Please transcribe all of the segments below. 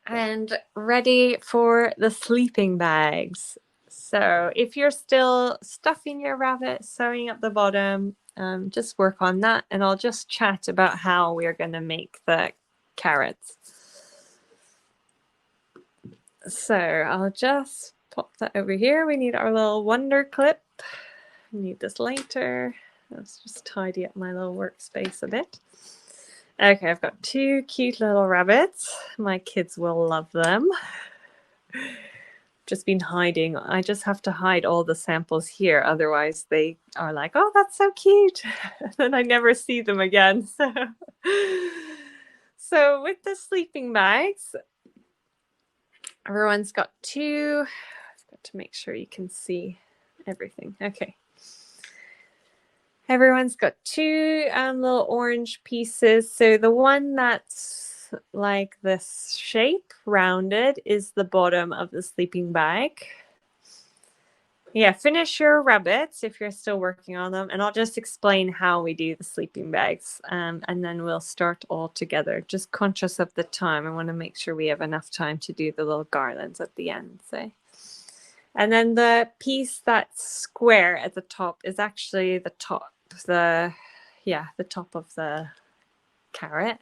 and ready for the sleeping bags. So if you're still stuffing your rabbit, sewing up the bottom, just work on that, and I'll just chat about how we're going to make the carrots. So I'll just pop that over here. We need our little wonder clip. We need this later. Let's just tidy up my little workspace a bit. Okay, I've got two cute little rabbits. My kids will love them. Just been hiding. I just have to hide all the samples here. Otherwise, they are like, oh, that's so cute. Then I never see them again. So with the sleeping bags, everyone's got two. I've got to make sure you can see everything. Okay. Everyone's got two little orange pieces. So the one that's like this shape, rounded, is the bottom of the sleeping bag. Yeah, finish your rabbits if you're still working on them, and I'll just explain how we do the sleeping bags, and then we'll start all together. Just conscious of the time. I want to make sure we have enough time to do the little garlands at the end. So. And then the piece that's square at the top is actually the top of the carrot.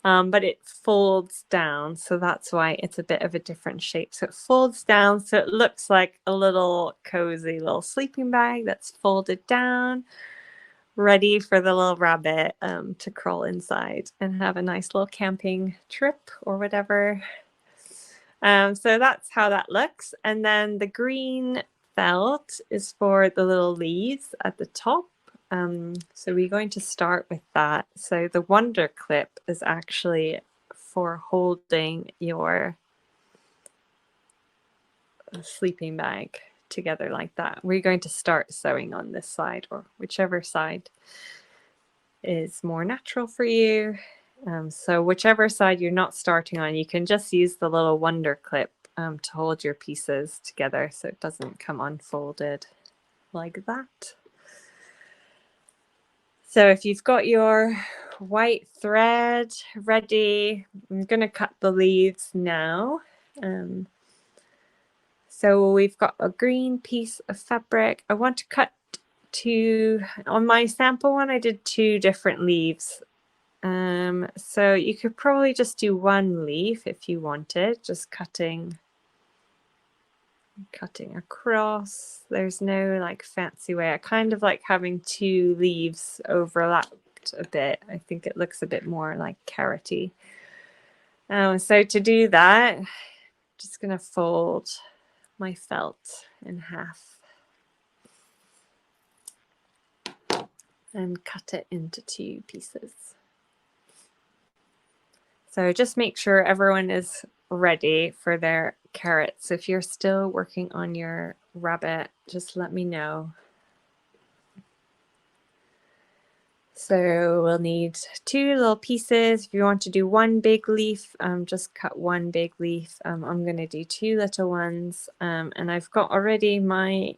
But it folds down, so that's why it's a bit of a different shape. So it folds down, so it looks like a little cozy little sleeping bag that's folded down, ready for the little rabbit to crawl inside and have a nice little camping trip or whatever. So that's how that looks. And then the green felt is for the little leaves at the top. So we're going to start with that. So the wonder clip is actually for holding your sleeping bag together like that. We're going to start sewing on this side, or whichever side is more natural for you. So whichever side you're not starting on, you can just use the little wonder clip to hold your pieces together so it doesn't come unfolded like that. So if you've got your white thread ready, I'm going to cut the leaves now. So we've got a green piece of fabric. I want to cut on my sample one, I did 2 different leaves. So you could probably just do 1 leaf if you wanted, just cutting across. There's no like fancy way. I kind of like having 2 leaves overlapped a bit. I think it looks a bit more like carroty. So to do that, I'm just gonna fold my felt in half and cut it into 2 pieces. So just make sure everyone is ready for their carrots. If you're still working on your rabbit, just let me know. So we'll need 2 little pieces. If you want to do 1 big leaf, just cut 1 big leaf. I'm going to do 2 little ones. And I've got already my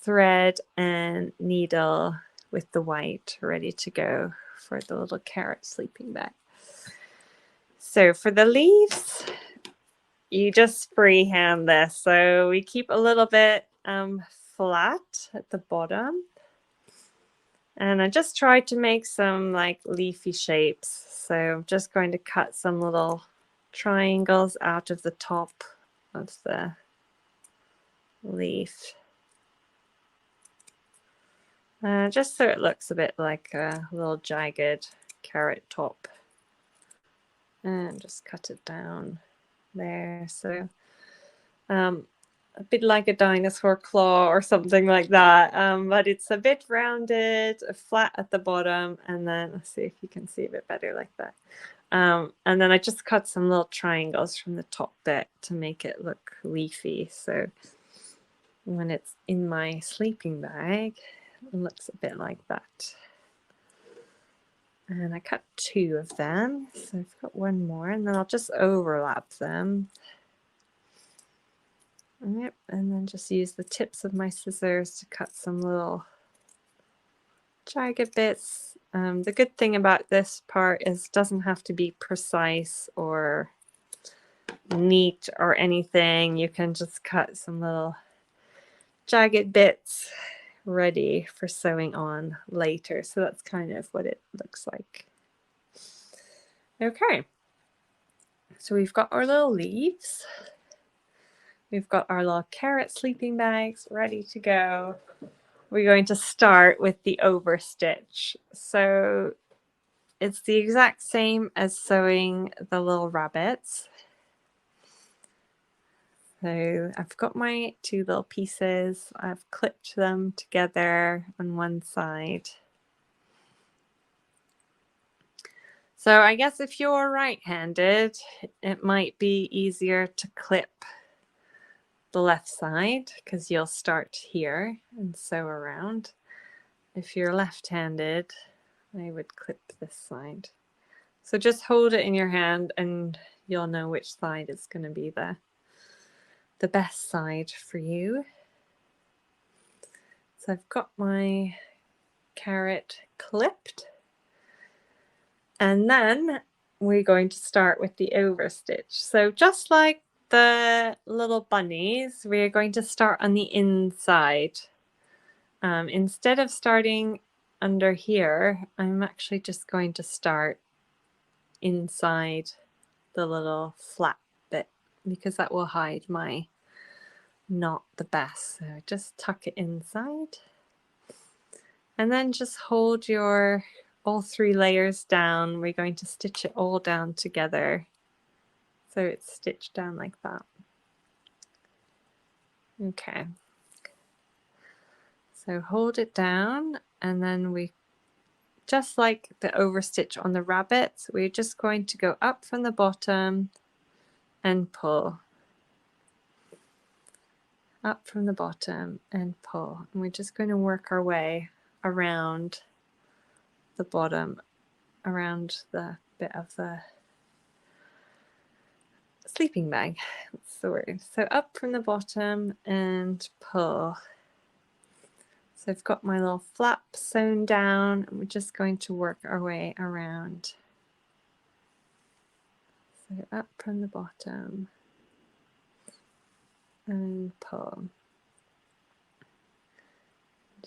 thread and needle with the white ready to go for the little carrot sleeping bag. So for the leaves, you just freehand this. So we keep a little bit flat at the bottom. And I just tried to make some like leafy shapes. So I'm just going to cut some little triangles out of the top of the leaf. Just so it looks a bit like a little jagged carrot top. And just cut it down there. So a bit like a dinosaur claw or something like that, but it's a bit rounded, flat at the bottom, and then let's see if you can see a bit better like that. And then I just cut some little triangles from the top bit to make it look leafy. So when it's in my sleeping bag, it looks a bit like that. And I cut 2 of them, so I've got 1 more, and then I'll just overlap them. Yep, and then just use the tips of my scissors to cut some little jagged bits. The good thing about this part is it doesn't have to be precise or neat or anything. You can just cut some little jagged bits ready for sewing on later. So that's kind of what it looks like. Okay, so we've got our little leaves. We've got our little carrot sleeping bags ready to go. We're going to start with the overstitch. So it's the exact same as sewing the little rabbits. So I've got my two little pieces. I've clipped them together on one side. So I guess if you're right-handed, it might be easier to clip the left side because you'll start here and sew around. If you're left-handed, I would clip this side. So just hold it in your hand and you'll know which side is going to be the best side for you. So I've got my carrot clipped. And then we're going to start with the overstitch. So just like the little bunnies, we're going to start on the inside. Instead of starting under here, I'm actually just going to start inside the little flap bit because that will hide my knot the best. So just tuck it inside and then just hold your all three layers down. We're going to stitch it all down together. So it's stitched down like that. Okay. So hold it down and then we, just like the overstitch on the rabbits, we're just going to go up from the bottom and pull. Up from the bottom and pull. And we're just going to work our way around the bottom, around the bit of the sleeping bag. That's the word. So up from the bottom and pull. So I've got my little flap sewn down and we're just going to work our way around. So up from the bottom and pull.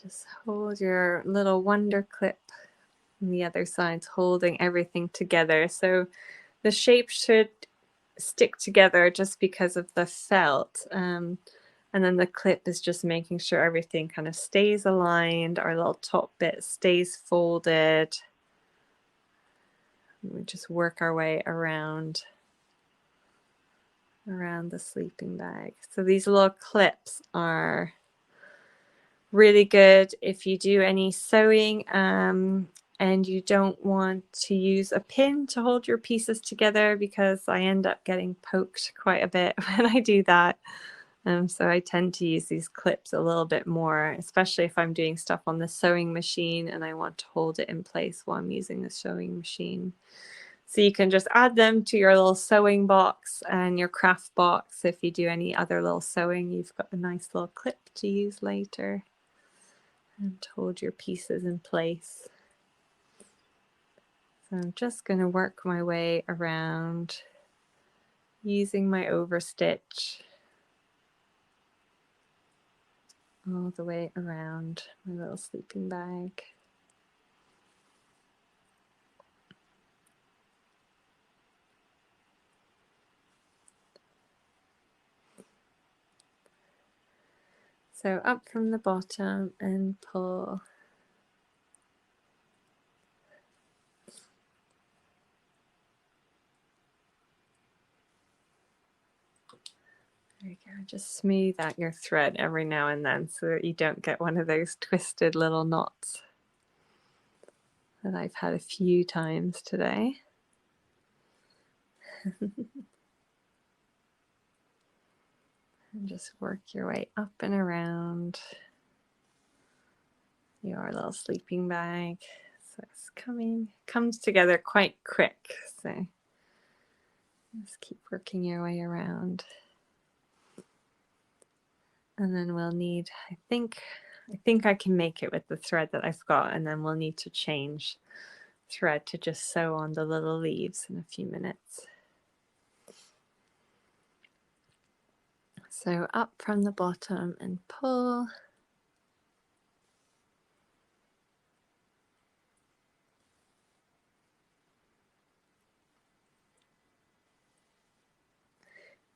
Just hold your little wonder clip on the other side, holding everything together. So the shape should stick together just because of the felt. And then the clip is just making sure everything kind of stays aligned. Our little top bit stays folded. We just work our way around the sleeping bag. So these little clips are really good if you do any sewing and you don't want to use a pin to hold your pieces together, because I end up getting poked quite a bit when I do that. So I tend to use these clips a little bit more, especially if I'm doing stuff on the sewing machine and I want to hold it in place while I'm using the sewing machine. So you can just add them to your little sewing box and your craft box. If you do any other little sewing, you've got a nice little clip to use later and hold your pieces in place. So I'm just going to work my way around using my overstitch all the way around my little sleeping bag. So up from the bottom and pull. There you go. Just smooth out your thread every now and then so that you don't get one of those twisted little knots that I've had a few times today. And just work your way up and around your little sleeping bag. So it's comes together quite quick. So just keep working your way around. And then we'll need, I think I can make it with the thread that I've got, and then we'll need to change thread to just sew on the little leaves in a few minutes. So up from the bottom and pull.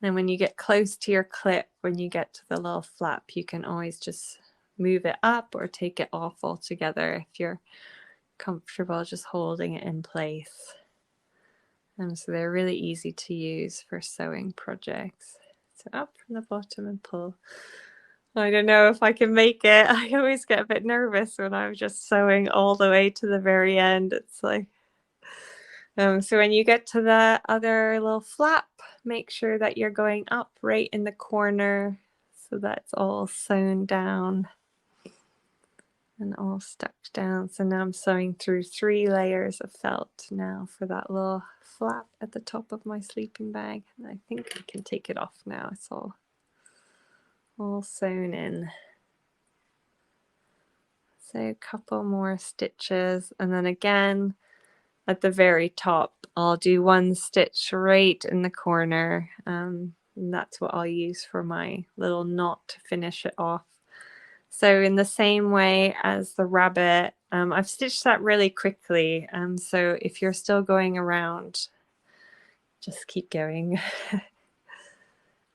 Then when you get close to your clip, when you get to the little flap, you can always just move it up or take it off altogether if you're comfortable just holding it in place. So they're really easy to use for sewing projects. So up from the bottom and pull. I don't know if I can make it. I always get a bit nervous when I'm just sewing all the way to the very end. It's like, so when you get to the other little flap, make sure that you're going up right in the corner so that's all sewn down and all stuck down. So now I'm sewing through 3 layers of felt now for that little flap at the top of my sleeping bag. And I think I can take it off now. It's all sewn in. So a couple more stitches, and then again at the very top I'll do 1 stitch right in the corner, and that's what I'll use for my little knot to finish it off. So in the same way as the rabbit, I've stitched that really quickly, so if you're still going around, just keep going.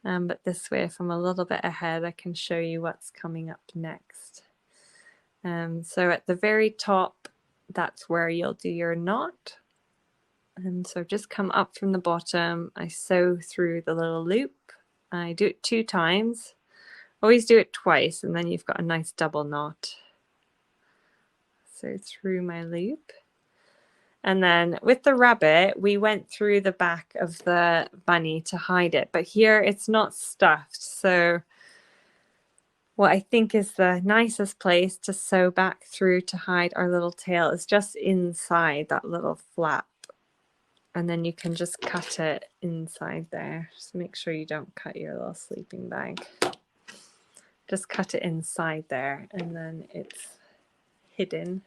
But this way, if I'm a little bit ahead, I can show you what's coming up next. So at the very top, that's where you'll do your knot. And so just come up from the bottom, I sew through the little loop. I do it 2 times. Always do it twice, and then you've got a nice double knot. So through my loop. And then with the rabbit, we went through the back of the bunny to hide it, but here it's not stuffed. So what I think is the nicest place to sew back through to hide our little tail is just inside that little flap. And then you can just cut it inside there. Just make sure you don't cut your little sleeping bag. Just cut it inside there, and then it's hidden.